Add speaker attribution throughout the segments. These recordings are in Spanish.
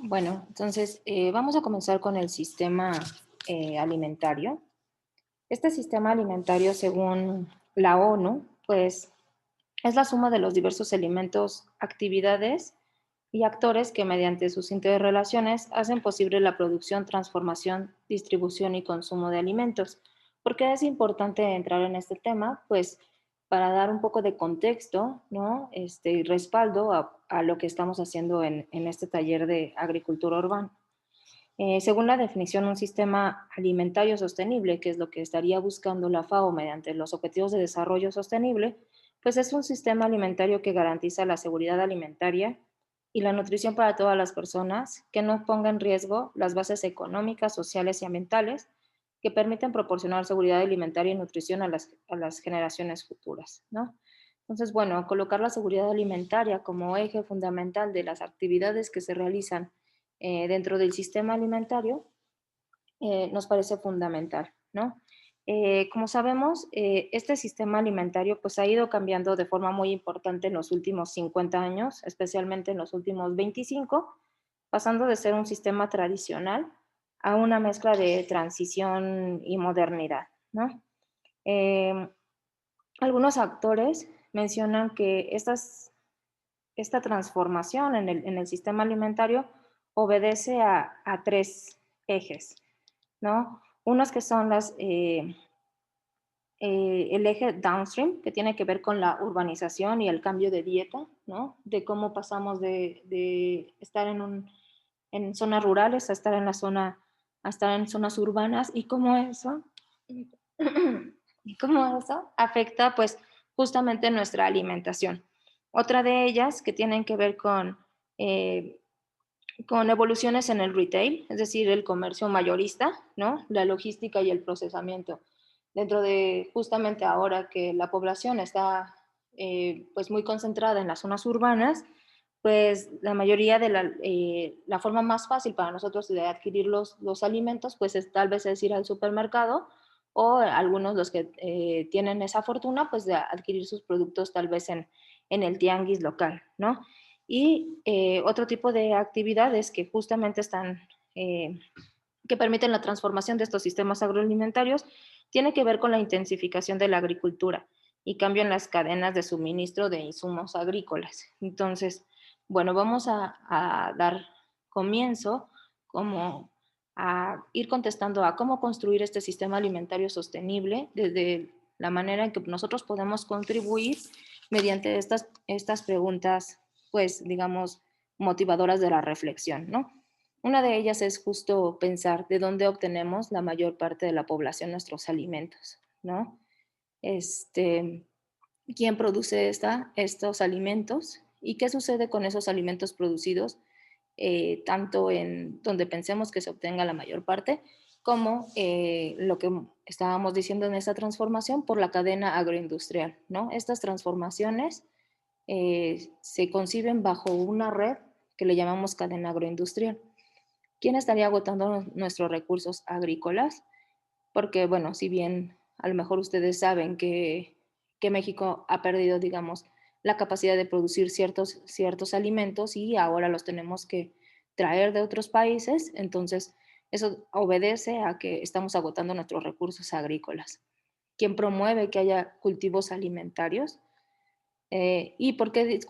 Speaker 1: Bueno, entonces vamos a comenzar con el sistema alimentario. Este sistema alimentario, según la ONU, pues es la suma de los diversos elementos, actividades y actores que mediante sus interrelaciones hacen posible la producción, transformación, distribución y consumo de alimentos. ¿Por qué es importante entrar en este tema? Pues para dar un poco de contexto, ¿no? Y respaldo a lo que estamos haciendo en este taller de agricultura urbana. Según la definición, un sistema alimentario sostenible, que es lo que estaría buscando la FAO mediante los Objetivos de Desarrollo Sostenible, pues es un sistema alimentario que garantiza la seguridad alimentaria y la nutrición para todas las personas, que no ponga en riesgo las bases económicas, sociales y ambientales, que permiten proporcionar seguridad alimentaria y nutrición a las generaciones futuras, ¿no? Entonces, bueno, colocar la seguridad alimentaria como eje fundamental de las actividades que se realizan dentro del sistema alimentario nos parece fundamental, ¿no? Como sabemos, este sistema alimentario pues ha ido cambiando de forma muy importante en los últimos 50 años, especialmente en los últimos 25, pasando de ser un sistema tradicional a una mezcla de transición y modernidad, ¿no? Eh, Algunos actores mencionan que esta transformación en el sistema alimentario obedece a tres ejes, ¿no? Unos que son el eje downstream, que tiene que ver con la urbanización y el cambio de dieta, ¿no? De cómo pasamos de estar en zonas rurales a estar a estar en zonas urbanas y cómo eso, y cómo eso afecta pues justamente nuestra alimentación. Otra de ellas que tienen que ver eh, con evoluciones en el retail, es decir, el comercio mayorista, ¿no? La logística y el procesamiento. Dentro de justamente ahora que la población está pues muy concentrada en las zonas urbanas, pues la mayoría de la forma más fácil para nosotros de adquirir los alimentos, pues es tal vez es ir al supermercado o algunos los que tienen esa fortuna, pues de adquirir sus productos tal vez en el tianguis local, ¿no? Y otro tipo de actividades que justamente que permiten la transformación de estos sistemas agroalimentarios, tiene que ver con la intensificación de la agricultura y cambio en las cadenas de suministro de insumos agrícolas. Entonces, bueno, vamos a dar comienzo como a ir contestando a cómo construir este sistema alimentario sostenible desde la manera en que nosotros podemos contribuir mediante estas preguntas, pues, digamos, motivadoras de la reflexión, ¿no? Una de ellas es justo pensar de dónde obtenemos la mayor parte de la población nuestros alimentos, ¿no? Este, ¿Quién produce estos alimentos? ¿Y qué sucede con esos alimentos producidos, tanto en donde pensemos que se obtenga la mayor parte, como lo que estábamos diciendo en esta transformación por la cadena agroindustrial, ¿no? Estas transformaciones se conciben bajo una red que le llamamos cadena agroindustrial. ¿Quién estaría agotando nuestros recursos agrícolas? Porque, bueno, si bien a lo mejor ustedes saben que México ha perdido, digamos, la capacidad de producir ciertos alimentos y ahora los tenemos que traer de otros países, entonces eso obedece a que estamos agotando nuestros recursos agrícolas. ¿Quién promueve que haya cultivos alimentarios? ¿Y por qué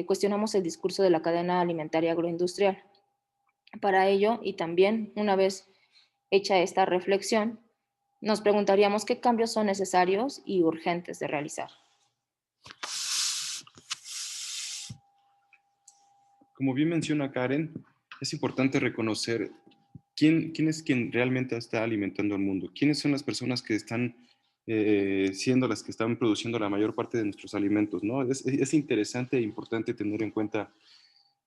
Speaker 1: cuestionamos el discurso de la cadena alimentaria agroindustrial? Para ello, y también una vez hecha esta reflexión, nos preguntaríamos qué cambios son necesarios y urgentes de realizar.
Speaker 2: Como bien menciona Karen, es importante reconocer quién es quien realmente está alimentando al mundo, quiénes son las personas que están siendo las que están produciendo la mayor parte de nuestros alimentos, ¿no? Es interesante e importante tener en cuenta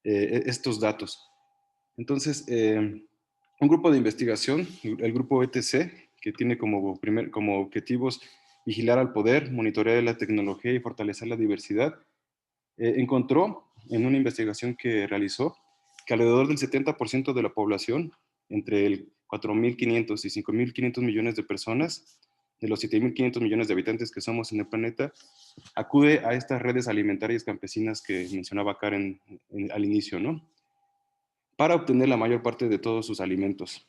Speaker 2: estos datos. Entonces, un grupo de investigación, el grupo ETC, que tiene como objetivos vigilar al poder, monitorear la tecnología y fortalecer la diversidad, encontró en una investigación que realizó que alrededor del 70% de la población, entre el 4.500 y 5.500 millones de personas, de los 7.500 millones de habitantes que somos en el planeta, acude a estas redes alimentarias campesinas que mencionaba Karen al inicio, ¿no? para obtener la mayor parte de todos sus alimentos.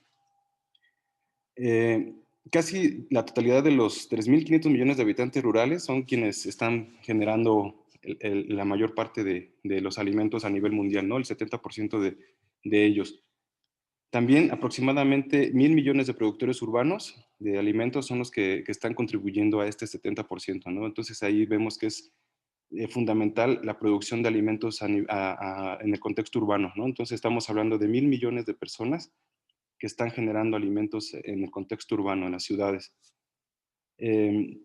Speaker 2: Eh, Casi la totalidad de los 3.500 millones de habitantes rurales son quienes están generando la mayor parte de los alimentos a nivel mundial, ¿no? El 70% de ellos. También aproximadamente 1.000 millones de productores urbanos de alimentos son los que están contribuyendo a este 70%, ¿no? Entonces ahí vemos que es fundamental la producción de alimentos en el contexto urbano, ¿no? Entonces estamos hablando de 1.000 millones de personas que están generando alimentos en el contexto urbano, en las ciudades. Eh,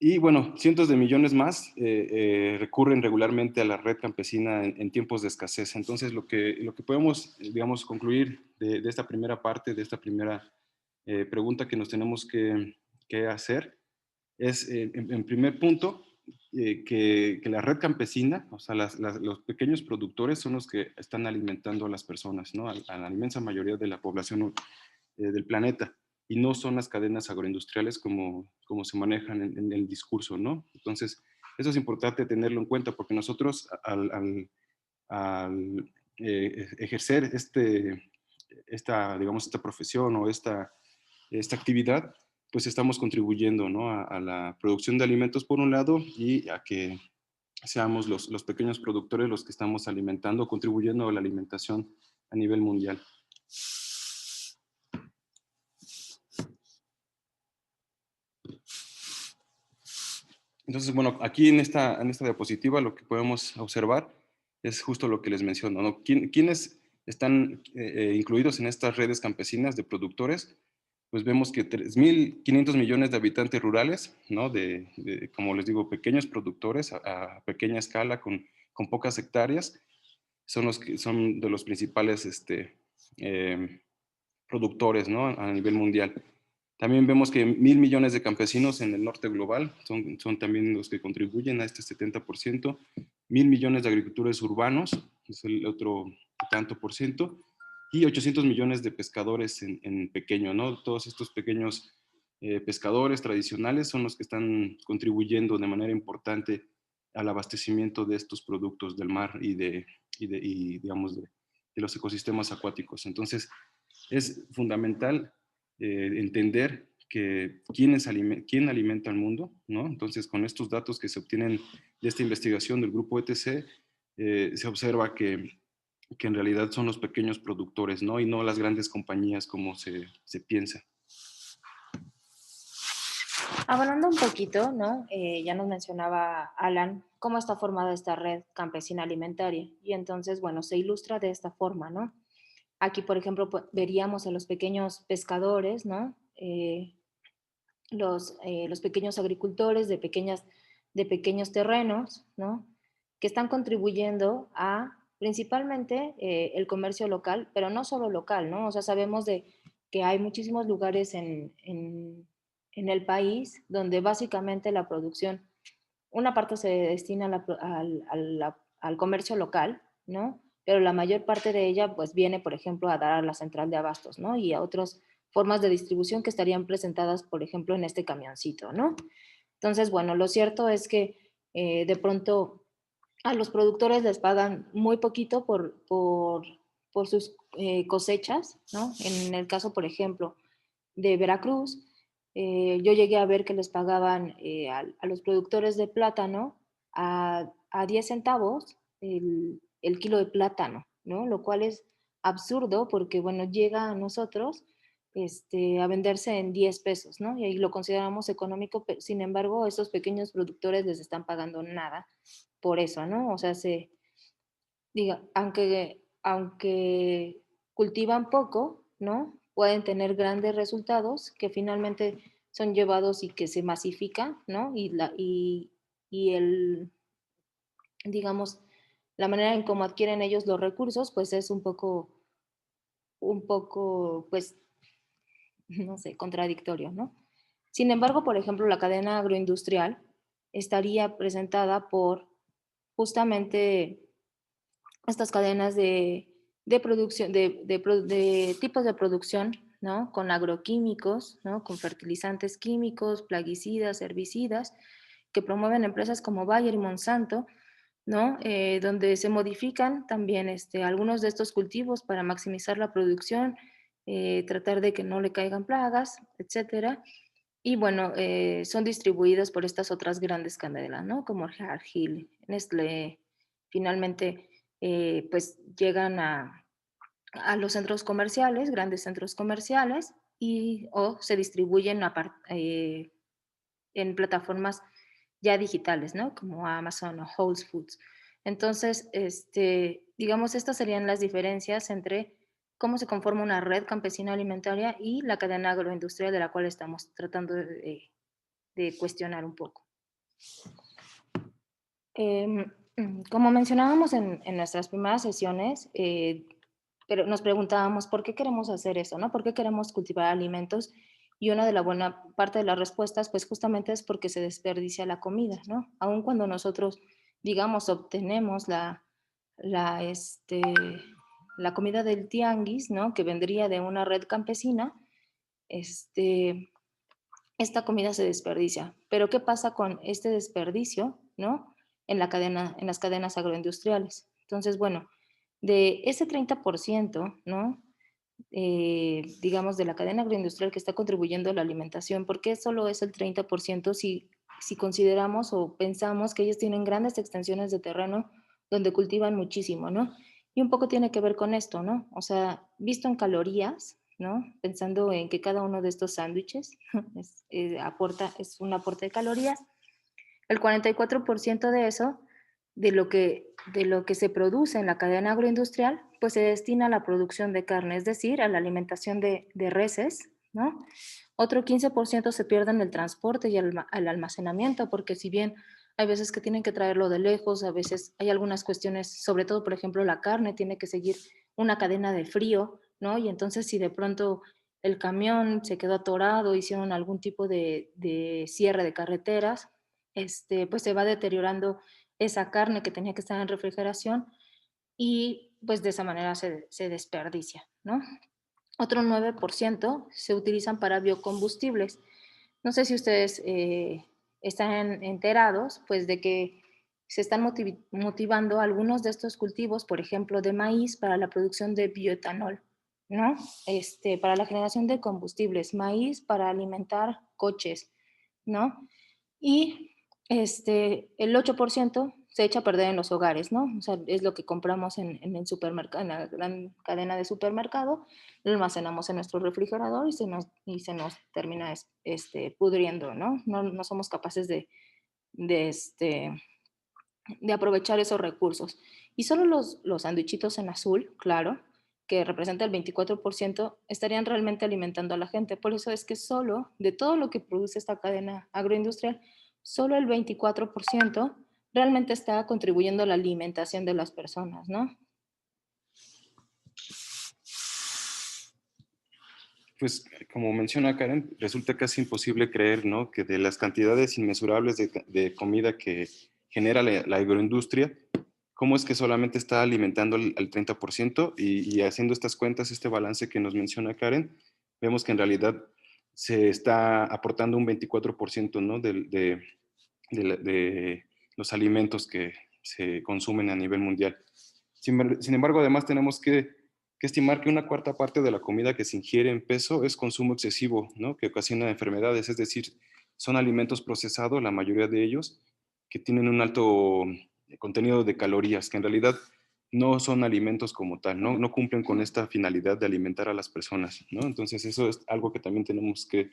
Speaker 2: y bueno, cientos de millones más recurren regularmente a la red campesina en tiempos de escasez. Entonces, lo que podemos, digamos, concluir de esta primera parte, de esta primera pregunta que nos tenemos que hacer, es, en primer punto, que la red campesina, o sea, los pequeños productores son los que están alimentando a las personas, ¿no? A la inmensa mayoría de la población del planeta, y no son las cadenas agroindustriales como se manejan en el discurso, ¿no? Entonces, eso es importante tenerlo en cuenta, porque nosotros al ejercer digamos, esta profesión o esta actividad, pues estamos contribuyendo, ¿no? A la producción de alimentos por un lado, y a que seamos los pequeños productores los que estamos alimentando, contribuyendo a la alimentación a nivel mundial. Entonces, bueno, aquí en esta diapositiva lo que podemos observar es justo lo que les menciono, ¿no? ¿Quiénes están incluidos en estas redes campesinas de productores? Pues vemos que 3.500 millones de habitantes rurales, ¿no? Como les digo, pequeños productores a pequeña escala, con pocas hectáreas, son los que son de los principales eh, productores, ¿no? A nivel mundial. También vemos que 1.000 millones de campesinos en el norte global son también los que contribuyen a este 70%. 1.000 millones de agricultores urbanos, es el otro tanto por ciento, y 800 millones de pescadores en pequeño, ¿no? Todos estos pequeños pescadores tradicionales son los que están contribuyendo de manera importante al abastecimiento de estos productos del mar y digamos, de los ecosistemas acuáticos. Entonces, es fundamental entender quién alimenta al mundo, ¿no? Entonces, con estos datos que se obtienen de esta investigación del grupo ETC, se observa que en realidad son los pequeños productores, ¿no? Y no las grandes compañías como se piensa.
Speaker 1: Hablando un poquito, ¿no? Ya nos mencionaba Alan cómo está formada esta red campesina alimentaria, y entonces, bueno, se ilustra de esta forma, ¿no? Aquí, por ejemplo, veríamos a los pequeños pescadores, ¿no? Los pequeños agricultores de pequeños terrenos, ¿no? Que están contribuyendo a principalmente el comercio local, pero no solo local, ¿no? O sea, sabemos que hay muchísimos lugares en el país donde básicamente la producción, una parte se destina al comercio local, ¿no? Pero la mayor parte de ella pues viene, por ejemplo, a dar a la central de abastos, ¿no? Y a otras formas de distribución que estarían presentadas, por ejemplo, en este camioncito, ¿no? Entonces, bueno, lo cierto es que de pronto a los productores les pagan muy poquito por sus cosechas, ¿no? En el caso, por ejemplo, de Veracruz, yo llegué a ver que les pagaban a los productores de plátano a 10 centavos el kilo de plátano, ¿no? Lo cual es absurdo porque, bueno, llega a nosotros a venderse en 10 pesos, ¿no? Y ahí lo consideramos económico, pero, sin embargo, esos pequeños productores les están pagando nada por eso, ¿no? O sea, diga, aunque cultivan poco, ¿no? Pueden tener grandes resultados que finalmente son llevados y que se masifican, ¿no? Y digamos, la manera en cómo adquieren ellos los recursos, pues es un poco, pues, no sé, contradictorio, ¿no? Sin embargo, por ejemplo, la cadena agroindustrial estaría presentada por justamente estas cadenas de producción, de tipos de producción, ¿no? Con agroquímicos, ¿no? Con fertilizantes químicos, plaguicidas, herbicidas, que promueven empresas como Bayer y Monsanto, ¿no? Donde se modifican también algunos de estos cultivos para maximizar la producción, tratar de que no le caigan plagas, etcétera. Y bueno, son distribuidas por estas otras grandes cadenas, ¿no? Como Cargill, Nestlé, finalmente, pues llegan a los centros comerciales, grandes centros comerciales, y o se distribuyen en plataformas ya digitales, ¿no? Como Amazon o Whole Foods. Entonces, digamos, estas serían las diferencias entre cómo se conforma una red campesina alimentaria y la cadena agroindustrial de la cual estamos tratando de cuestionar un poco. Como mencionábamos en nuestras primeras sesiones, pero nos preguntábamos por qué queremos hacer eso, ¿no? ¿Por qué queremos cultivar alimentos? Y una de la buena parte de las respuestas, pues justamente es porque se desperdicia la comida, ¿no? Aun cuando nosotros, digamos, obtenemos la, este, la comida del tianguis, ¿no? Que vendría de una red campesina, este, esta comida se desperdicia. Pero ¿qué pasa con este desperdicio, no? En las cadenas agroindustriales. Entonces, bueno, de ese 30%, ¿no? Digamos, de la cadena agroindustrial que está contribuyendo a la alimentación, ¿por qué solo es el 30% si consideramos o pensamos que ellos tienen grandes extensiones de terreno donde cultivan muchísimo, ¿no? Y un poco tiene que ver con esto, ¿no? O sea, visto en calorías, ¿no? Pensando en que cada uno de estos sándwiches es un aporte de calorías, el 44% de eso, de lo que se produce en la cadena agroindustrial, pues se destina a la producción de carne, es decir, a la alimentación de reses, ¿no? Otro 15% se pierde en el transporte y el almacenamiento, porque si bien hay veces que tienen que traerlo de lejos, a veces hay algunas cuestiones, sobre todo, por ejemplo, la carne tiene que seguir una cadena de frío, ¿no? Y entonces si de pronto el camión se quedó atorado, hicieron algún tipo de cierre de carreteras, pues se va deteriorando esa carne que tenía que estar en refrigeración y pues de esa manera se desperdicia, ¿no? Otro 9% se utilizan para biocombustibles. No sé si ustedes están enterados, pues, de que se están motivando algunos de estos cultivos, por ejemplo, de maíz para la producción de bioetanol, ¿no? Para la generación de combustibles, maíz para alimentar coches, ¿no? Y el 8% se echa a perder en los hogares, ¿no? O sea, es lo que compramos en el supermercado, en la gran cadena de supermercado, lo almacenamos en nuestro refrigerador y se nos termina pudriendo, ¿no? ¿no? No somos capaces de, este, de aprovechar esos recursos. Y solo los sandwichitos en azul, claro, que representa el 24%, estarían realmente alimentando a la gente. Por eso es que solo de todo lo que produce esta cadena agroindustrial, solo el 24% realmente está contribuyendo a la alimentación de las personas, ¿no?
Speaker 2: Pues como menciona Karen, resulta casi imposible creer, ¿no? Que de las cantidades inmesurables de comida que genera la agroindustria, ¿cómo es que solamente está alimentando al 30%? Y haciendo estas cuentas, este balance que nos menciona Karen, vemos que en realidad se está aportando un 24%, ¿no? De los alimentos que se consumen a nivel mundial. Sin embargo, además tenemos que estimar que una cuarta parte de la comida que se ingiere en peso es consumo excesivo, ¿no? Que ocasiona enfermedades, es decir, son alimentos procesados, la mayoría de ellos, que tienen un alto contenido de calorías, que en realidad no son alimentos como tal, ¿no? No cumplen con esta finalidad de alimentar a las personas, ¿no? Entonces eso es algo que también tenemos que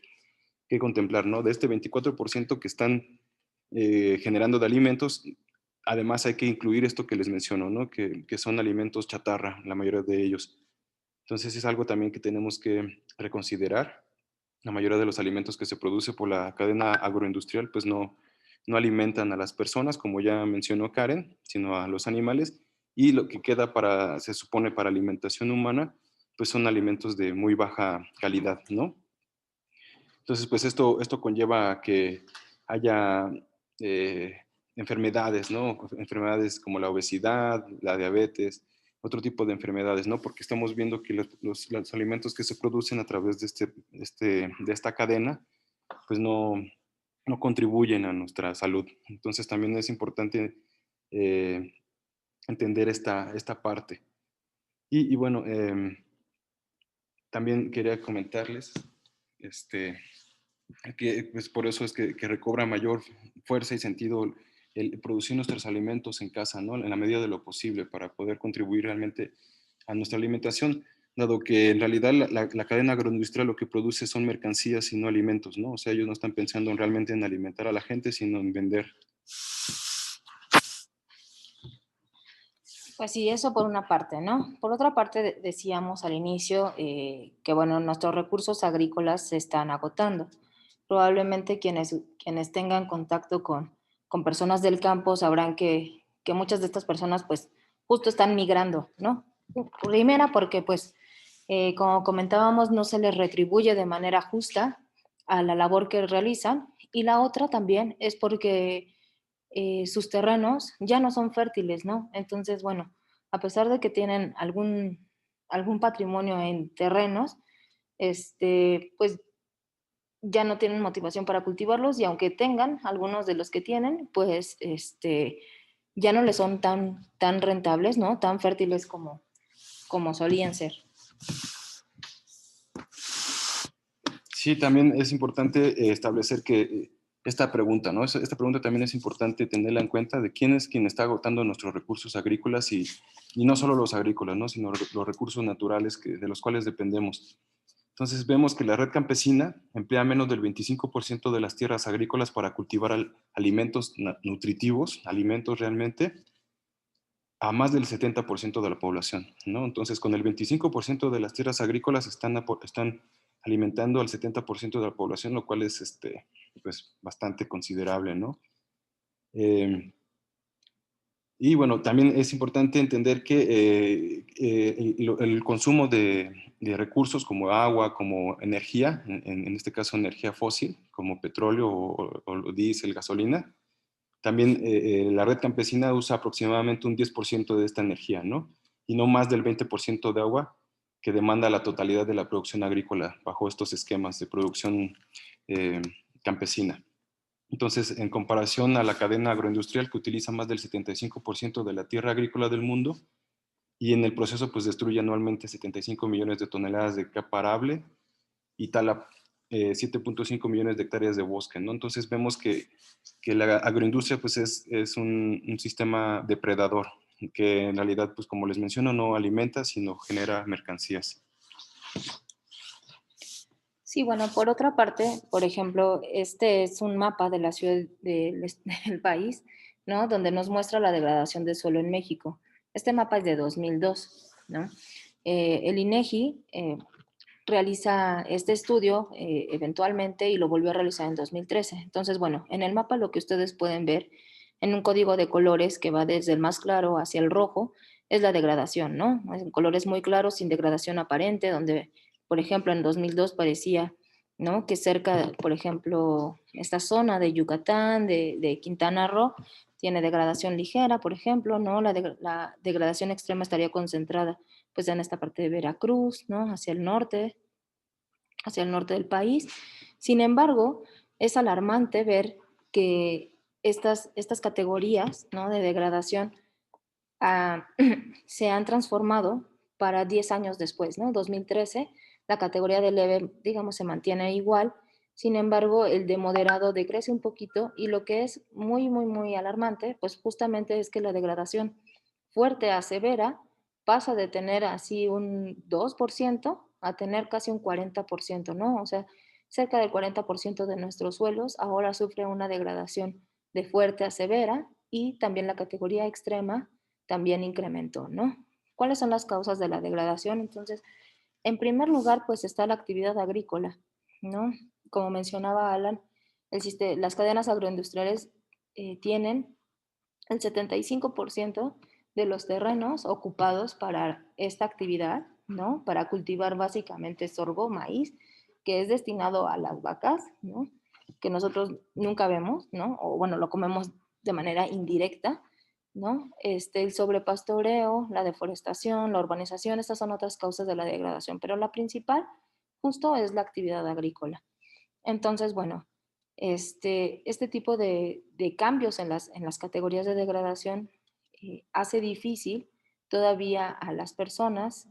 Speaker 2: contemplar, ¿no? De este 24% que están generando de alimentos, además hay que incluir esto que les menciono, ¿no? Que son alimentos chatarra, la mayoría de ellos. Entonces es algo también que tenemos que reconsiderar. La mayoría de los alimentos que se produce por la cadena agroindustrial pues no alimentan a las personas, como ya mencionó Karen, sino a los animales. Y lo que queda para, se supone, para alimentación humana, pues son alimentos de muy baja calidad, ¿no? Entonces, pues esto conlleva a que haya eh, enfermedades, ¿no? Enfermedades como la obesidad, la diabetes, otro tipo de enfermedades, ¿no? Porque estamos viendo que los alimentos que se producen a través de esta cadena, pues no contribuyen a nuestra salud. Entonces también es importante eh, entender esta parte. Y bueno, también quería comentarles este, que pues por eso es que recobra mayor fuerza y sentido el producir nuestros alimentos en casa, ¿no? En la medida de lo posible para poder contribuir realmente a nuestra alimentación, dado que en realidad la cadena agroindustrial lo que produce son mercancías y no alimentos, ¿no? O sea, ellos no están pensando realmente en alimentar a la gente, sino en vender.
Speaker 1: Pues sí, eso por una parte, ¿no? Por otra parte, decíamos al inicio que, bueno, nuestros recursos agrícolas se están agotando. Probablemente quienes tengan contacto con personas del campo sabrán que muchas de estas personas, pues, justo están migrando, ¿no? Primera, porque, pues, como comentábamos, no se les retribuye de manera justa a la labor que realizan. Y la otra también es porque sus terrenos ya no son fértiles, ¿no? Entonces, bueno, a pesar de que tienen algún patrimonio en terrenos, pues ya no tienen motivación para cultivarlos y aunque tengan algunos de los que tienen, pues ya no les son tan rentables, ¿no? Tan fértiles como solían ser.
Speaker 2: Sí, también es importante establecer que esta pregunta, ¿no? Esta pregunta también es importante tenerla en cuenta de quién es quien está agotando nuestros recursos agrícolas y no solo los agrícolas, ¿no? Sino los recursos naturales de los cuales dependemos. Entonces vemos que la red campesina emplea menos del 25% de las tierras agrícolas para cultivar alimentos nutritivos, alimentos realmente, a más del 70% de la población, ¿no? Entonces, con el 25% de las tierras agrícolas están alimentando al 70% de la población, lo cual es pues, bastante considerable, ¿no? Eh, y bueno, también es importante entender que el consumo de recursos como agua, como energía, en este caso energía fósil, como petróleo o diésel, gasolina, también la red campesina usa aproximadamente un 10% de esta energía, ¿no? Y no más del 20% de agua que demanda la totalidad de la producción agrícola bajo estos esquemas de producción eh, campesina. Entonces, en comparación a la cadena agroindustrial que utiliza más del 75% de la tierra agrícola del mundo y en el proceso pues destruye anualmente 75 millones de toneladas de capa arable y tala 7.5 millones de hectáreas de bosque, ¿no? Entonces vemos que la agroindustria pues es un sistema depredador que en realidad pues como les menciono no alimenta sino genera mercancías.
Speaker 1: Sí, bueno, por otra parte, por ejemplo, este es un mapa de la ciudad del país, ¿no? Donde nos muestra la degradación del suelo en México. Este mapa es de 2002, ¿no? El INEGI realiza este estudio eventualmente y lo volvió a realizar en 2013. Entonces, bueno, en el mapa lo que ustedes pueden ver en un código de colores que va desde el más claro hacia el rojo es la degradación, ¿no? En colores muy claros sin degradación aparente, donde, por ejemplo, en 2002 parecía, ¿no? Que cerca, por ejemplo, esta zona de Yucatán, de Quintana Roo, tiene degradación ligera, por ejemplo, ¿no? La degradación extrema estaría concentrada pues en esta parte de Veracruz, ¿no? Hacia el norte del país. Sin embargo, es alarmante ver que estas categorías, ¿no? De degradación ah, se han transformado para 10 años después, ¿no? 2013, la categoría de leve, digamos, se mantiene igual, sin embargo, el de moderado decrece un poquito y lo que es muy, muy, muy alarmante, pues justamente es que la degradación fuerte a severa pasa de tener así un 2% a tener casi un 40%, ¿no? O sea, cerca del 40% de nuestros suelos ahora sufre una degradación de fuerte a severa y también la categoría extrema también incrementó, ¿no? ¿Cuáles son las causas de la degradación? Entonces, en primer lugar, pues está la actividad agrícola, ¿no? Como mencionaba Alan, las cadenas agroindustriales tienen el 75% de los terrenos ocupados para esta actividad, ¿no? Para cultivar básicamente sorgo, maíz, que es destinado a las vacas, ¿no? Que nosotros nunca vemos, ¿no? O bueno, lo comemos de manera indirecta, ¿no? El sobrepastoreo, la deforestación, la urbanización, estas son otras causas de la degradación, pero la principal justo es la actividad agrícola. Entonces, bueno, este tipo de cambios en las categorías de degradación hace difícil todavía a las personas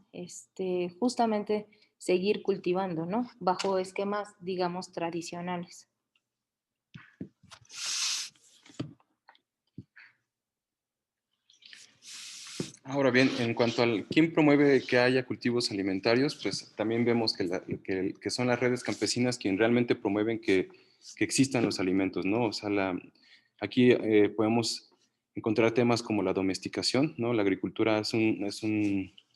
Speaker 1: justamente seguir cultivando, ¿no? Bajo esquemas, digamos, tradicionales.
Speaker 2: Ahora bien, en cuanto al quién promueve que haya cultivos alimentarios, pues también vemos que son las redes campesinas quienes realmente promueven que existan los alimentos, ¿no? O sea, aquí podemos encontrar temas como la domesticación, ¿no? La agricultura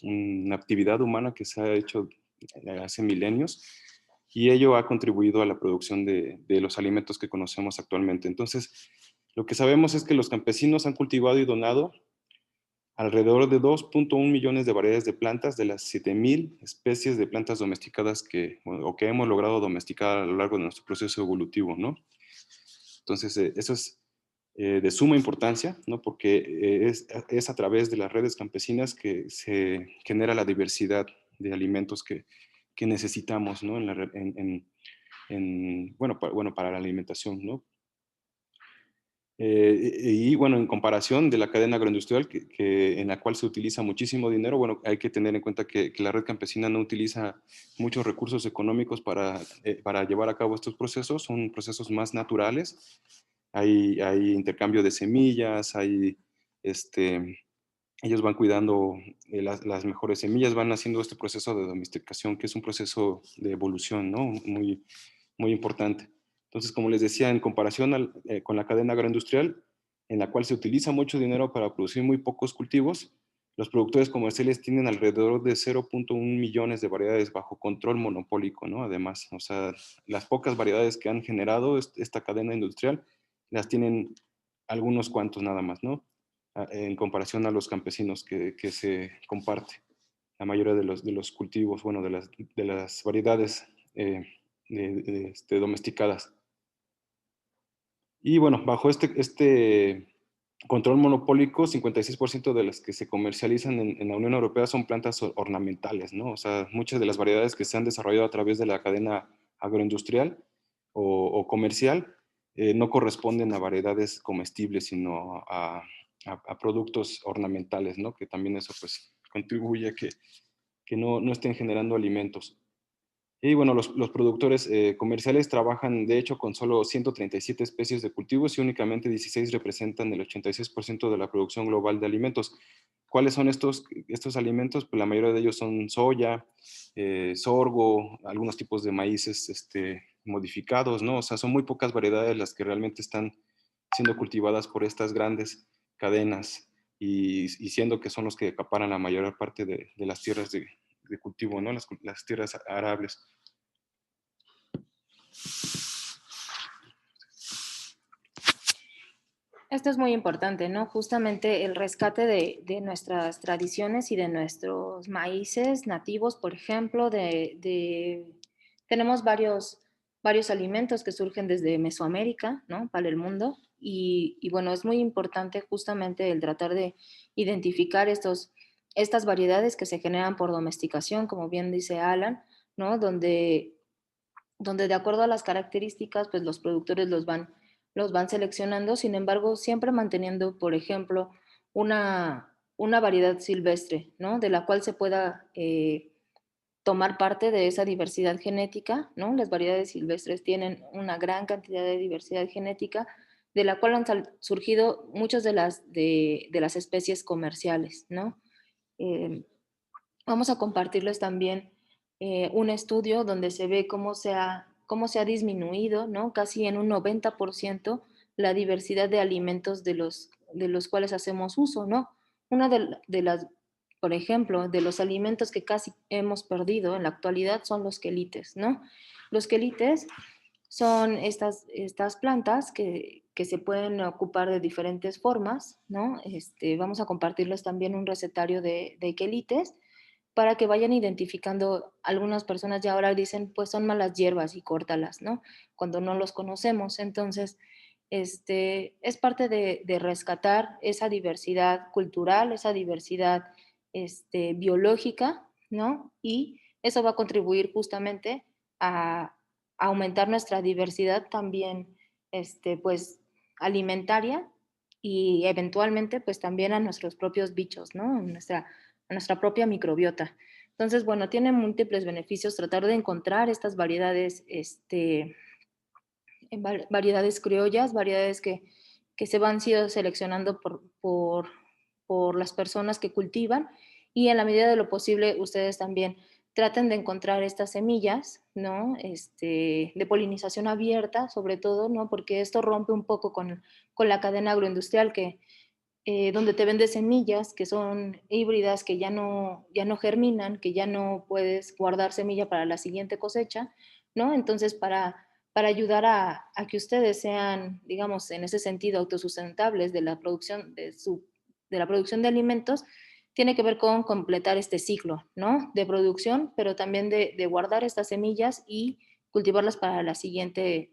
Speaker 2: una actividad humana que se ha hecho hace milenios y ello ha contribuido a la producción de los alimentos que conocemos actualmente. Entonces, lo que sabemos es que los campesinos han cultivado y donado alrededor de 2.1 millones de variedades de plantas de las 7.000 especies de plantas domesticadas que hemos logrado domesticar a lo largo de nuestro proceso evolutivo, ¿no? Entonces, eso es de suma importancia, ¿no? Porque es a través de las redes campesinas que se genera la diversidad de alimentos que necesitamos, ¿no? Bueno, para la alimentación, ¿no? Y bueno, en comparación de la cadena agroindustrial, en la cual se utiliza muchísimo dinero, bueno, hay que tener en cuenta que la red campesina no utiliza muchos recursos económicos para llevar a cabo estos procesos, son procesos más naturales. Hay intercambio de semillas, ellos van cuidando las mejores semillas, van haciendo este proceso de domesticación, que es un proceso de evolución, ¿no? Muy, muy importante. Entonces, como les decía, en comparación con la cadena agroindustrial, en la cual se utiliza mucho dinero para producir muy pocos cultivos, los productores comerciales tienen alrededor de 0.1 millones de variedades bajo control monopólico, ¿no? Además, o sea, las pocas variedades que han generado esta cadena industrial las tienen algunos cuantos nada más, ¿no? En comparación a los campesinos que se comparte la mayoría de los cultivos, bueno, de las variedades domesticadas. Y bueno, bajo este control monopólico, 56% de las que se comercializan en la Unión Europea son plantas ornamentales, ¿no? O sea, muchas de las variedades que se han desarrollado a través de la cadena agroindustrial o comercial no corresponden a variedades comestibles, sino a productos ornamentales, ¿no? Que también eso pues contribuye a que no estén generando alimentos. Y bueno, los productores comerciales trabajan de hecho con solo 137 especies de cultivos y únicamente 16 representan el 86% de la producción global de alimentos. ¿Cuáles son estos alimentos? Pues la mayoría de ellos son soya, sorgo, algunos tipos de maíces modificados, ¿no? O sea, son muy pocas variedades las que realmente están siendo cultivadas por estas grandes cadenas y siendo que son los que acaparan la mayor parte de las tierras de cultivo, ¿no? Las tierras arables.
Speaker 1: Esto es muy importante, ¿no? Justamente el rescate de nuestras tradiciones y de nuestros maíces nativos, por ejemplo, tenemos varios alimentos que surgen desde Mesoamérica, ¿no? Para el mundo. Y bueno, es muy importante justamente el tratar de identificar estas variedades que se generan por domesticación, como bien dice Alan, ¿no? Donde de acuerdo a las características, pues los productores los van seleccionando, sin embargo, siempre manteniendo, por ejemplo, una variedad silvestre, ¿no? De la cual se pueda tomar parte de esa diversidad genética, ¿no? Las variedades silvestres tienen una gran cantidad de diversidad genética, de la cual han surgido muchas de las especies comerciales, ¿no? Eh, Vamos a compartirles también un estudio donde se ve cómo se ha disminuido, ¿no? Casi en un 90% la diversidad de alimentos de los cuales hacemos uso, ¿no? Una por ejemplo, de los alimentos que casi hemos perdido en la actualidad son los quelites, ¿no? Los quelites son estas plantas que se pueden ocupar de diferentes formas, ¿no? Vamos a compartirles también un recetario de quelites para que vayan identificando. Algunas personas ya ahora dicen, pues son malas hierbas y córtalas, ¿no? Cuando no los conocemos. Entonces, es parte de rescatar esa diversidad cultural, esa diversidad biológica, ¿no? Y eso va a contribuir justamente a aumentar nuestra diversidad también, pues, alimentaria y eventualmente pues también a nuestros propios bichos, ¿no? A nuestra propia microbiota. Entonces, bueno, tiene múltiples beneficios tratar de encontrar estas variedades, variedades criollas, variedades que se van sido seleccionando por las personas que cultivan y en la medida de lo posible ustedes también traten de encontrar estas semillas, ¿no? De polinización abierta, sobre todo, ¿no? Porque esto rompe un poco con la cadena agroindustrial donde te vende semillas que son híbridas, que ya no germinan, que ya no puedes guardar semilla para la siguiente cosecha, ¿no? Entonces, para ayudar a que ustedes sean, digamos, en ese sentido, autosustentables de la producción de la producción de alimentos, tiene que ver con completar este ciclo, ¿no? De producción, pero también de guardar estas semillas y cultivarlas para la siguiente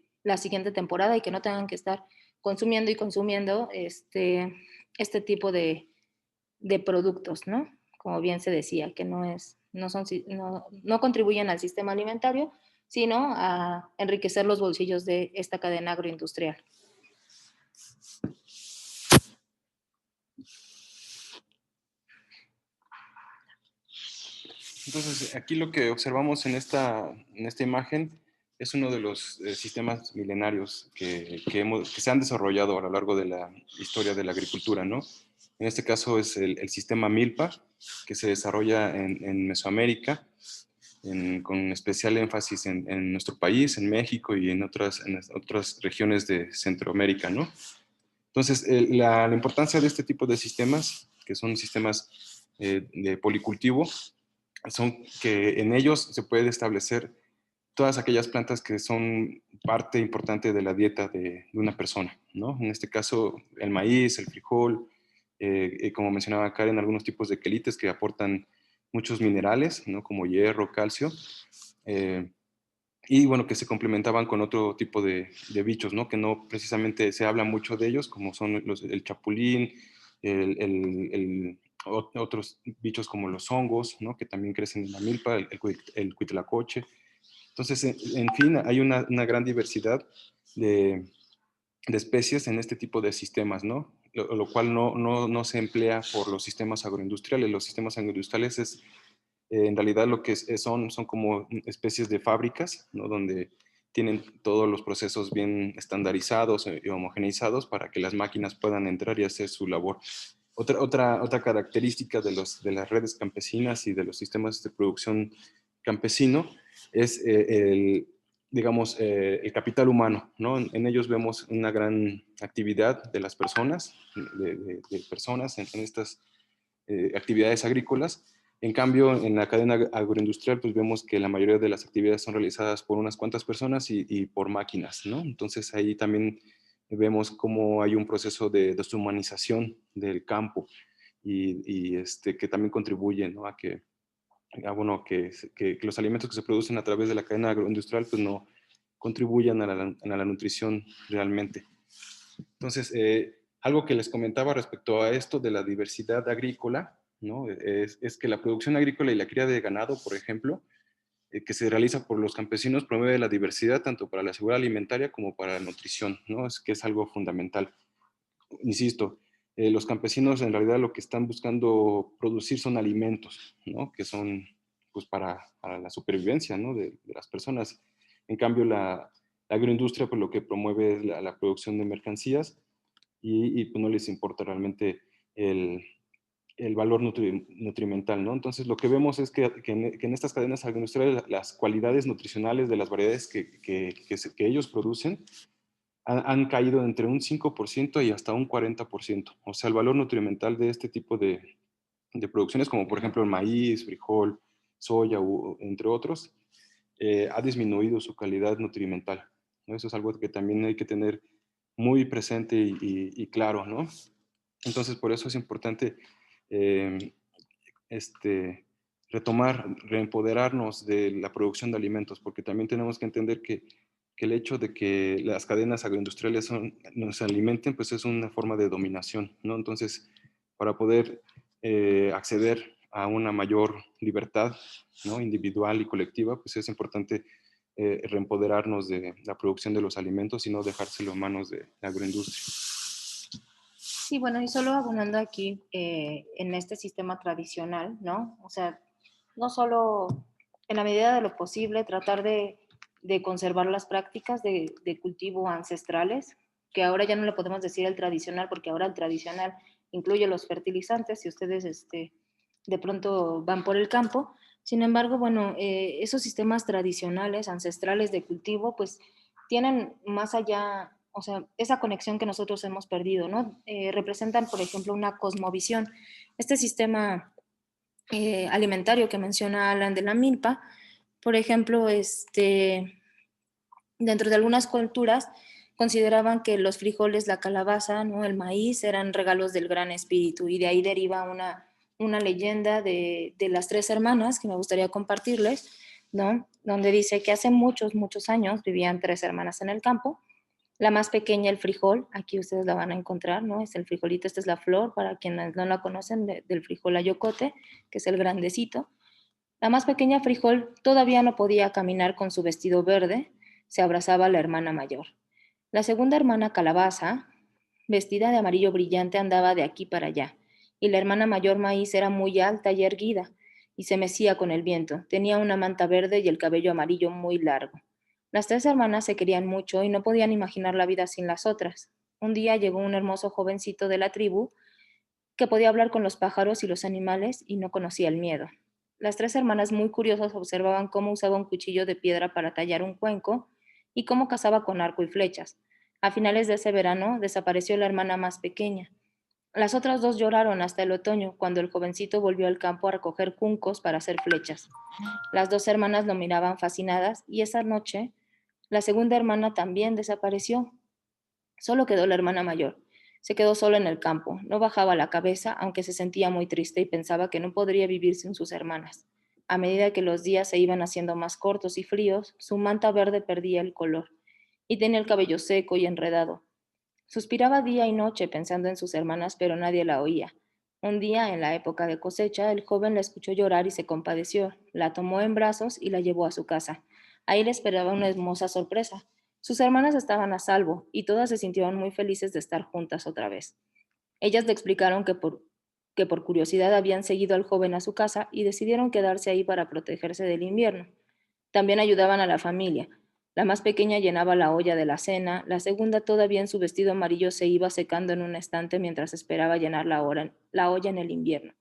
Speaker 1: temporada y que no tengan que estar consumiendo y consumiendo este tipo de productos, ¿no? Como bien se decía, que no contribuyen al sistema alimentario, sino a enriquecer los bolsillos de esta cadena agroindustrial.
Speaker 2: Entonces, aquí lo que observamos en esta imagen es uno de los sistemas milenarios que se han desarrollado a lo largo de la historia de la agricultura, ¿no? En este caso es el sistema Milpa, que se desarrolla en Mesoamérica, con especial énfasis en nuestro país, en México y en otras regiones de Centroamérica, ¿no? Entonces, la importancia de este tipo de sistemas, que son sistemas de policultivo, son que en ellos se puede establecer todas aquellas plantas que son parte importante de la dieta de una persona, ¿no? En este caso, el maíz, el frijol, como mencionaba Karen, algunos tipos de quelites que aportan muchos minerales, ¿no? Como hierro, calcio, eh, y bueno, que se complementaban con otro tipo de bichos, ¿no? Que no precisamente se habla mucho de ellos, como son el chapulín, otros bichos como los hongos, ¿no? Que también crecen en la milpa, el cuitlacoche. Entonces, en fin, hay una gran diversidad de especies en este tipo de sistemas, ¿no? Lo cual no se emplea por los sistemas agroindustriales. Los sistemas agroindustriales en realidad lo que son como especies de fábricas, ¿no? Donde tienen todos los procesos bien estandarizados y homogeneizados para que las máquinas puedan entrar y hacer su labor. Otra característica de las redes campesinas y de los sistemas de producción campesino es digamos, el capital humano, ¿no? En ellos vemos una gran actividad de las personas, de personas en estas actividades agrícolas. En cambio, en la cadena agroindustrial, pues vemos que la mayoría de las actividades son realizadas por unas cuantas personas y por máquinas, ¿no? Entonces ahí también vemos cómo hay un proceso de deshumanización del campo que también contribuye, ¿no? Bueno, que los alimentos que se producen a través de la cadena agroindustrial pues no contribuyan a la nutrición realmente. Entonces, algo que les comentaba respecto a esto de la diversidad agrícola, ¿no? Es que la producción agrícola y la cría de ganado, por ejemplo, que se realiza por los campesinos, promueve la diversidad tanto para la seguridad alimentaria como para la nutrición, ¿no? Es que es algo fundamental. Insisto, los campesinos en realidad lo que están buscando producir son alimentos, ¿no? Que son pues para la supervivencia, ¿no? De las personas. En cambio, la agroindustria pues lo que promueve es la producción de mercancías y pues no les importa realmente el, el valor nutrimental, ¿no? Entonces, lo que vemos es que en estas cadenas agroindustriales las cualidades nutricionales de las variedades que ellos producen han caído entre un 5% y hasta un 40%. O sea, el valor nutrimental de este tipo de producciones, como por ejemplo el maíz, frijol, soya, entre otros, ha disminuido su calidad nutrimental, ¿no? Eso es algo que también hay que tener muy presente y claro, ¿no? Entonces, por eso es importante eh, este, retomar, reempoderarnos de la producción de alimentos, porque también tenemos que entender que el hecho de que las cadenas agroindustriales nos alimenten, pues es una forma de dominación, ¿no? Entonces, para poder acceder a una mayor libertad, ¿no? Individual y colectiva, pues es importante reempoderarnos de la producción de los alimentos y no dejárselo en manos de la agroindustria.
Speaker 1: Sí, bueno, y solo abundando aquí en este sistema tradicional, ¿no? O sea, no solo en la medida de lo posible tratar de conservar las prácticas de cultivo ancestrales, que ahora ya no le podemos decir el tradicional, porque ahora el tradicional incluye los fertilizantes, si ustedes de pronto van por el campo. Sin embargo, bueno, esos sistemas tradicionales, ancestrales de cultivo, pues tienen más allá, o sea, esa conexión que nosotros hemos perdido, ¿no? Representan, por ejemplo, una cosmovisión. Este sistema alimentario que menciona Alan de la milpa, por ejemplo, dentro de algunas culturas consideraban que los frijoles, la calabaza, ¿no? El maíz eran regalos del gran espíritu y de ahí deriva una leyenda de las tres hermanas que me gustaría compartirles, ¿no? Donde dice que hace muchos, muchos años vivían tres hermanas en el campo. La más pequeña, el frijol, aquí ustedes la van a encontrar, ¿no? Es el frijolito, esta es la flor, para quienes no la conocen, del frijol ayocote, que es el grandecito. La más pequeña frijol todavía no podía caminar con su vestido verde, se abrazaba a la hermana mayor. La segunda hermana calabaza, vestida de amarillo brillante, andaba de aquí para allá, y la hermana mayor maíz era muy alta y erguida, y se mecía con el viento. Tenía una manta verde y el cabello amarillo muy largo. Las tres hermanas se querían mucho y no podían imaginar la vida sin las otras. Un día llegó un hermoso jovencito de la tribu que podía hablar con los pájaros y los animales y no conocía el miedo. Las tres hermanas muy curiosas observaban cómo usaba un cuchillo de piedra para tallar un cuenco y cómo cazaba con arco y flechas. A finales de ese verano desapareció la hermana más pequeña. Las otras dos lloraron hasta el otoño, cuando el jovencito volvió al campo a recoger juncos para hacer flechas. Las dos hermanas lo miraban fascinadas y esa noche la segunda hermana también desapareció. Solo quedó la hermana mayor. Se quedó sola en el campo. No bajaba la cabeza, aunque se sentía muy triste y pensaba que no podría vivir sin sus hermanas. A medida que los días se iban haciendo más cortos y fríos, su manta verde perdía el color y tenía el cabello seco y enredado. Suspiraba día y noche pensando en sus hermanas, pero nadie la oía. Un día, en la época de cosecha, el joven la escuchó llorar y se compadeció. La tomó en brazos y la llevó a su casa. Ahí le esperaba una hermosa sorpresa. Sus hermanas estaban a salvo y todas se sintieron muy felices de estar juntas otra vez. Ellas le explicaron que por curiosidad habían seguido al joven a su casa y decidieron quedarse ahí para protegerse del invierno. También ayudaban a la familia. La más pequeña llenaba la olla de la cena, la segunda todavía en su vestido amarillo se iba secando en un estante mientras esperaba llenar la olla en el invierno.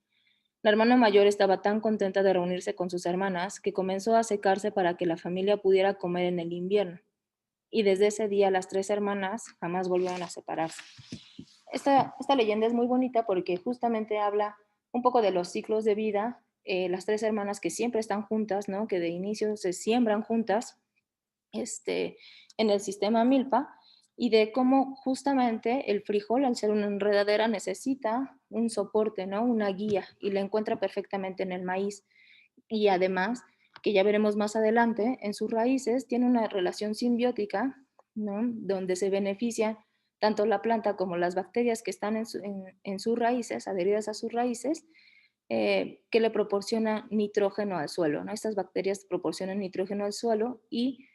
Speaker 1: La hermana mayor estaba tan contenta de reunirse con sus hermanas que comenzó a secarse para que la familia pudiera comer en el invierno. Y desde ese día las tres hermanas jamás volvieron a separarse. Esta leyenda es muy bonita porque justamente habla un poco de los ciclos de vida, las tres hermanas que siempre están juntas, ¿no? Que de inicio se siembran juntas en el sistema milpa y de cómo justamente el frijol, al ser una enredadera, necesita un soporte, ¿no? Una guía y la encuentra perfectamente en el maíz. Y además, que ya veremos más adelante, en sus raíces tiene una relación simbiótica, ¿no? Donde se beneficia tanto la planta como las bacterias que están en sus raíces, adheridas a sus raíces, que le proporciona nitrógeno al suelo, ¿no? Estas bacterias proporcionan nitrógeno al suelo y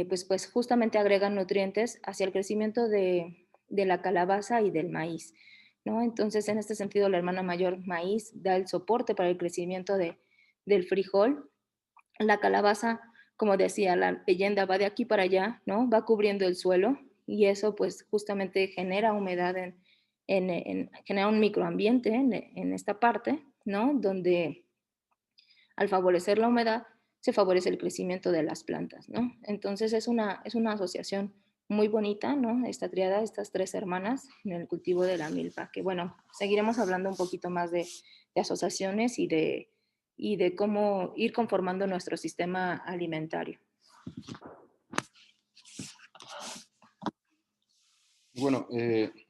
Speaker 1: pues justamente agregan nutrientes hacia el crecimiento de la calabaza y del maíz, ¿no? Entonces, en este sentido, la hermana mayor maíz da el soporte para el crecimiento del frijol. La calabaza, como decía la leyenda, va de aquí para allá, ¿no? Va cubriendo el suelo y eso pues justamente genera humedad genera un microambiente en esta parte, ¿no? Donde al favorecer la humedad, se favorece el crecimiento de las plantas, ¿no? Entonces es una asociación muy bonita, ¿no? Esta triada, estas tres hermanas en el cultivo de la milpa, que bueno, seguiremos hablando un poquito más de asociaciones y de cómo ir conformando nuestro sistema alimentario.
Speaker 2: Bueno,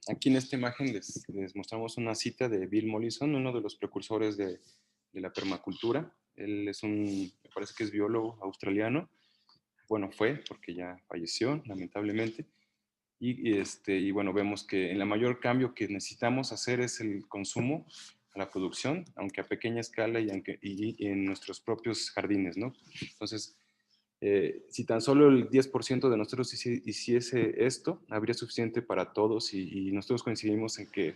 Speaker 2: aquí en esta imagen les mostramos una cita de Bill Mollison, uno de los precursores de la permacultura. Él es me parece que es biólogo australiano. Bueno, fue, porque ya falleció, lamentablemente. Y bueno, vemos que el mayor cambio que necesitamos hacer es el consumo a la producción, aunque a pequeña escala y en nuestros propios jardines, ¿no? Entonces, Si tan solo el 10% de nosotros hiciese esto, habría suficiente para todos y nosotros coincidimos en que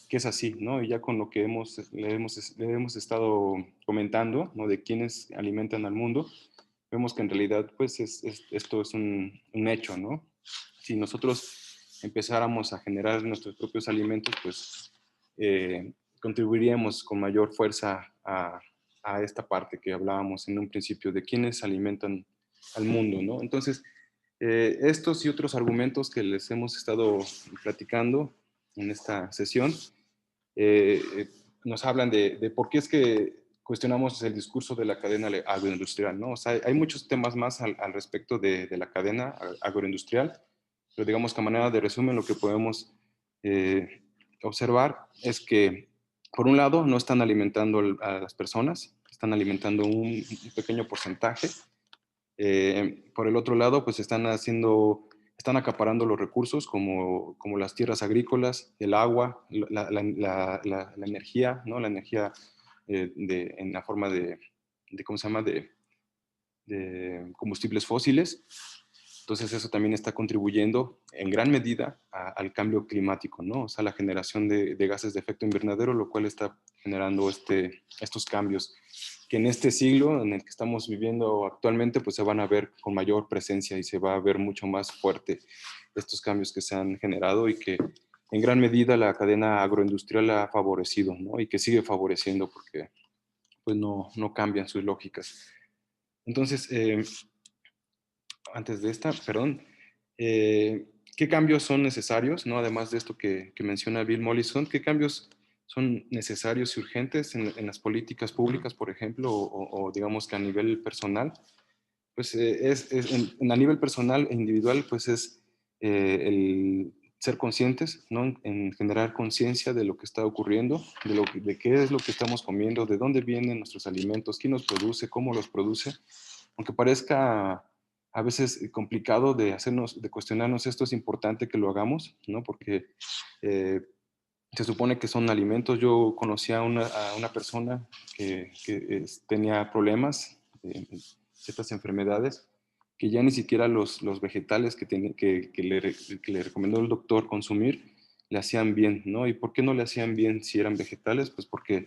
Speaker 2: es así, ¿no? Y ya con lo que le hemos estado comentando, ¿no? De quiénes alimentan al mundo, vemos que en realidad, pues, esto es un hecho, ¿no? Si nosotros empezáramos a generar nuestros propios alimentos, pues, contribuiríamos con mayor fuerza a esta parte que hablábamos en un principio de quiénes alimentan al mundo, ¿no? Entonces, estos y otros argumentos que les hemos estado platicando en esta sesión nos hablan de por qué es que cuestionamos el discurso de la cadena agroindustrial, ¿no? O sea, hay muchos temas más al respecto de la cadena agroindustrial, pero digamos que a manera de resumen lo que podemos eh, observar es que, por un lado, no están alimentando a las personas, están alimentando un pequeño porcentaje. Por el otro lado, pues están acaparando los recursos como las tierras agrícolas, el agua, la energía, ¿no? La energía en la forma ¿cómo se llama? De combustibles fósiles. Entonces eso también está contribuyendo en gran medida al cambio climático, ¿no? O sea, la generación de gases de efecto invernadero, lo cual está generando estos cambios que en este siglo en el que estamos viviendo actualmente, pues se van a ver con mayor presencia y se va a ver mucho más fuerte estos cambios que se han generado y que en gran medida la cadena agroindustrial ha favorecido, ¿no? Y que sigue favoreciendo porque pues no cambian sus lógicas. Entonces, antes de esta, perdón, ¿qué cambios son necesarios, ¿no? Además de esto que menciona Bill Mollison, ¿qué cambios son necesarios y urgentes en las políticas públicas, por ejemplo, o digamos que a nivel personal? Pues a nivel personal e individual, pues es el ser conscientes, ¿no? En generar conciencia de lo que está ocurriendo, de qué es lo que estamos comiendo, de dónde vienen nuestros alimentos, quién los produce, cómo los produce. Aunque parezca a veces complicado de cuestionarnos esto, es importante que lo hagamos, ¿no? Porque eh, se supone que son alimentos. Yo conocí a una persona que tenía problemas, ciertas enfermedades, que ya ni siquiera los vegetales que le recomendó el doctor consumir le hacían bien, ¿no? ¿Y por qué no le hacían bien si eran vegetales? Pues porque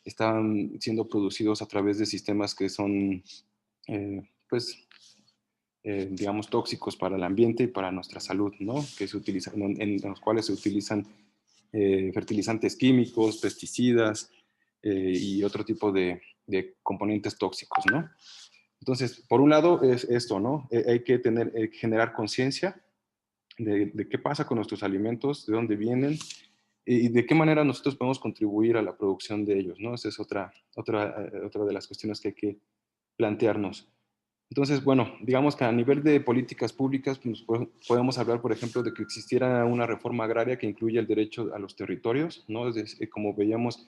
Speaker 2: estaban siendo producidos a través de sistemas que son, pues, digamos, tóxicos para el ambiente y para nuestra salud, ¿no? Que se utilizan, en los cuales se utilizan fertilizantes químicos, pesticidas y otro tipo de componentes tóxicos, ¿no? Entonces, por un lado es esto, ¿no? Hay que generar conciencia de qué pasa con nuestros alimentos, de dónde vienen y de qué manera nosotros podemos contribuir a la producción de ellos, ¿no? Esa es otra de las cuestiones que hay que plantearnos. Entonces, bueno, digamos que a nivel de políticas públicas, pues, podemos hablar, por ejemplo, de que existiera una reforma agraria que incluya el derecho a los territorios, ¿no? Como veíamos,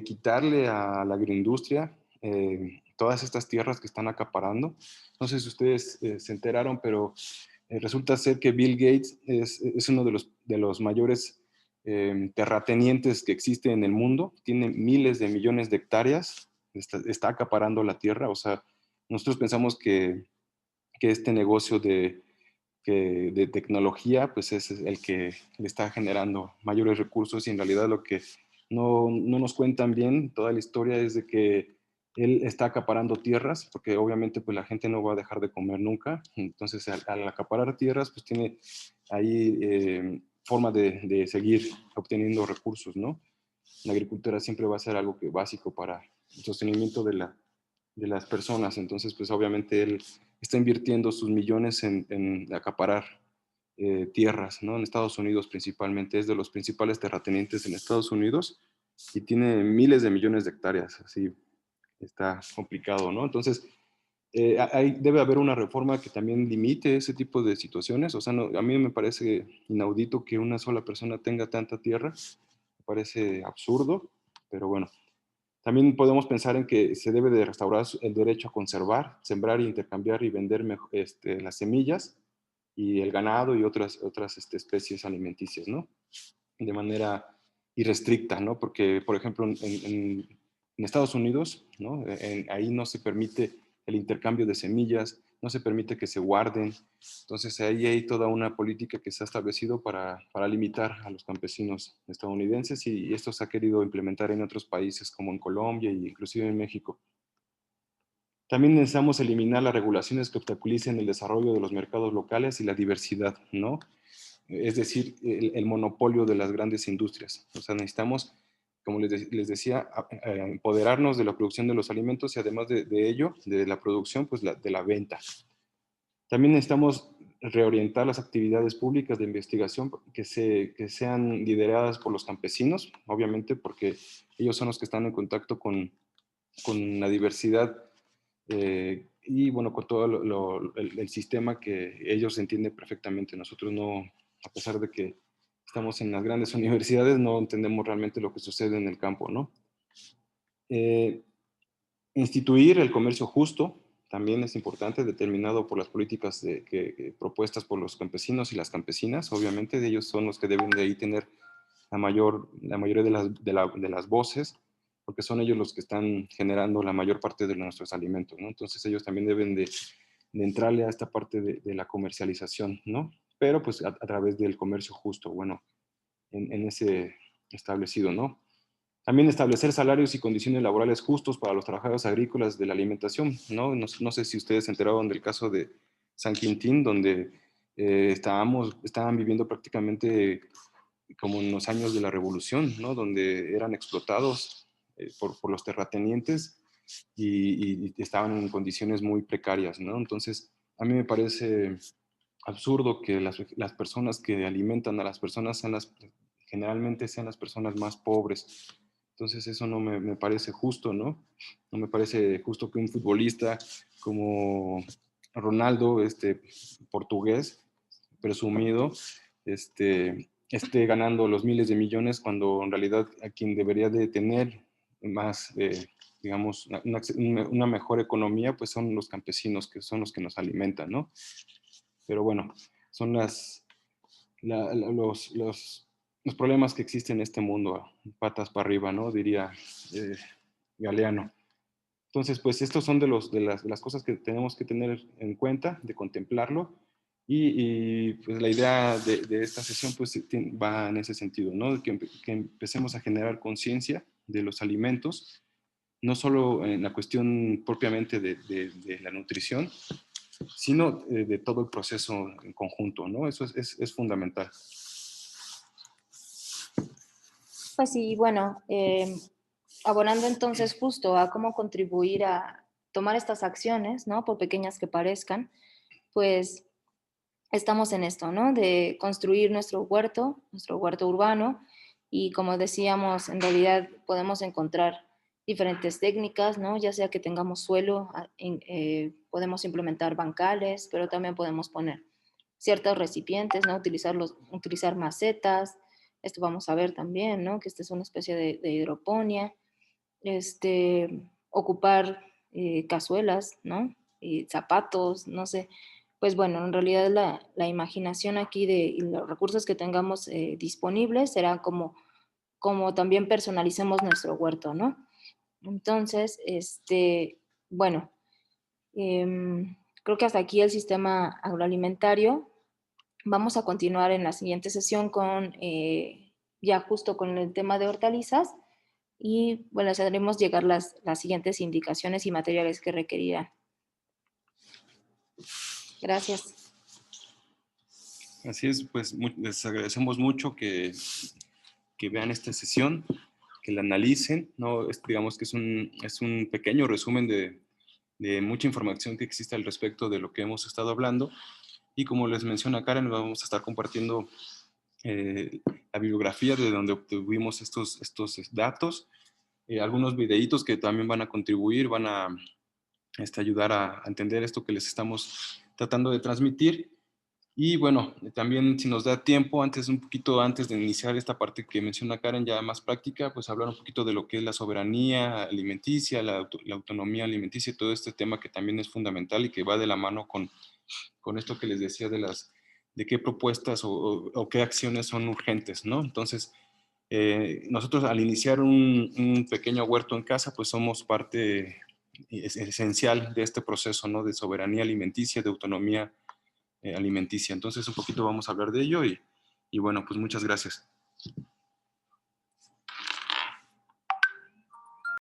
Speaker 2: quitarle a la agroindustria todas estas tierras que están acaparando. No sé si ustedes se enteraron, pero resulta ser que Bill Gates es uno de los mayores terratenientes que existe en el mundo. Tiene miles de millones de hectáreas, está acaparando la tierra, o sea, nosotros pensamos que este negocio de tecnología, pues es el que le está generando mayores recursos y en realidad lo que no nos cuentan bien toda la historia es de que él está acaparando tierras, porque obviamente pues la gente no va a dejar de comer nunca, entonces al acaparar tierras pues tiene ahí forma de seguir obteniendo recursos, ¿no? La agricultura siempre va a ser algo básico para el sostenimiento de las personas. Entonces, pues obviamente él está invirtiendo sus millones en acaparar tierras, ¿no? En Estados Unidos principalmente, es de los principales terratenientes en Estados Unidos y tiene miles de millones de hectáreas, así está complicado, ¿no? Entonces, debe haber una reforma que también limite ese tipo de situaciones. O sea, a mí me parece inaudito que una sola persona tenga tanta tierra, me parece absurdo, pero bueno, también podemos pensar en que se debe de restaurar el derecho a conservar, sembrar, intercambiar y vender las semillas y el ganado y otras especies alimenticias, ¿no? De manera irrestricta, ¿no? Porque, por ejemplo, en Estados Unidos, ¿no? Ahí no se permite el intercambio de semillas, no se permite que se guarden. Entonces ahí hay toda una política que se ha establecido para limitar a los campesinos estadounidenses y esto se ha querido implementar en otros países como en Colombia e inclusive en México. También necesitamos eliminar las regulaciones que obstaculicen el desarrollo de los mercados locales y la diversidad, ¿no? Es decir, el monopolio de las grandes industrias. O sea, necesitamos, como les decía, empoderarnos de la producción de los alimentos y además de ello, de la producción, pues de la venta. También necesitamos reorientar las actividades públicas de investigación que sean lideradas por los campesinos, obviamente, porque ellos son los que están en contacto con la diversidad y bueno, con todo el sistema que ellos entienden perfectamente. Nosotros no, a pesar de que estamos en las grandes universidades, no entendemos realmente lo que sucede en el campo, ¿no? Instituir el comercio justo también es importante, determinado por las políticas propuestas por los campesinos y las campesinas. Obviamente ellos son los que deben de ahí tener la mayoría de las voces, porque son ellos los que están generando la mayor parte de nuestros alimentos, ¿no? Entonces ellos también deben de entrarle a esta parte de la comercialización, ¿no? Pero pues a través del comercio justo, bueno, en ese establecido, ¿no? También establecer salarios y condiciones laborales justos para los trabajadores agrícolas de la alimentación, ¿no? No sé si ustedes se enteraron del caso de San Quintín, donde estaban viviendo prácticamente como en los años de la Revolución, ¿no? Donde eran explotados por los terratenientes y estaban en condiciones muy precarias, ¿no? Entonces, a mí me parece absurdo que las personas que alimentan a las personas generalmente sean las personas más pobres. Entonces eso no me parece justo, ¿no? No me parece justo que un futbolista como Ronaldo, portugués, presumido, esté ganando los miles de millones cuando en realidad a quien debería de tener más, digamos, una mejor economía, pues son los campesinos, que son los que nos alimentan, ¿no? Pero bueno, son los problemas que existen en este mundo, patas para arriba, ¿no? Diría Galeano. Entonces, pues estos son de las cosas que tenemos que tener en cuenta, de contemplarlo, pues la idea de esta sesión pues va en ese sentido, ¿no? Que empecemos a generar conciencia de los alimentos, no solo en la cuestión propiamente de la nutrición, sino de todo el proceso en conjunto, ¿no? Eso es fundamental.
Speaker 1: Pues sí, bueno, abonando entonces justo a cómo contribuir a tomar estas acciones, ¿no? Por pequeñas que parezcan, pues estamos en esto, ¿no? De construir nuestro huerto urbano, y como decíamos, en realidad podemos encontrar diferentes técnicas, ¿no? Ya sea que tengamos suelo, podemos implementar bancales, pero también podemos poner ciertos recipientes, ¿no? Utilizar macetas. Esto vamos a ver también, ¿no? Que esta es una especie de hidroponía. Ocupar cazuelas, ¿no? Y zapatos, no sé. Pues bueno, en realidad la imaginación aquí y los recursos que tengamos disponibles será como también personalicemos nuestro huerto, ¿no? Entonces, bueno, creo que hasta aquí el sistema agroalimentario. Vamos a continuar en la siguiente sesión ya justo con el tema de hortalizas, y bueno, les haremos llegar las siguientes indicaciones y materiales que requerirán. Gracias.
Speaker 2: Así es, pues les agradecemos mucho que vean esta sesión, que la analicen, ¿no? Digamos que es un pequeño resumen de mucha información que existe al respecto de lo que hemos estado hablando. Y como les menciona Karen, vamos a estar compartiendo la bibliografía de donde obtuvimos estos datos, algunos videitos que también van a contribuir, van a ayudar a entender esto que les estamos tratando de transmitir. Y bueno, también si nos da tiempo, un poquito antes de iniciar esta parte que menciona Karen, ya más práctica, pues hablar un poquito de lo que es la soberanía alimenticia, la autonomía alimenticia y todo este tema que también es fundamental y que va de la mano con esto que les decía de qué propuestas o qué acciones son urgentes, ¿no? Entonces, nosotros al iniciar un pequeño huerto en casa, pues somos parte es esencial de este proceso, ¿no? De soberanía alimenticia, de autonomía alimenticia. Entonces, un poquito vamos a hablar de ello y bueno, pues muchas gracias.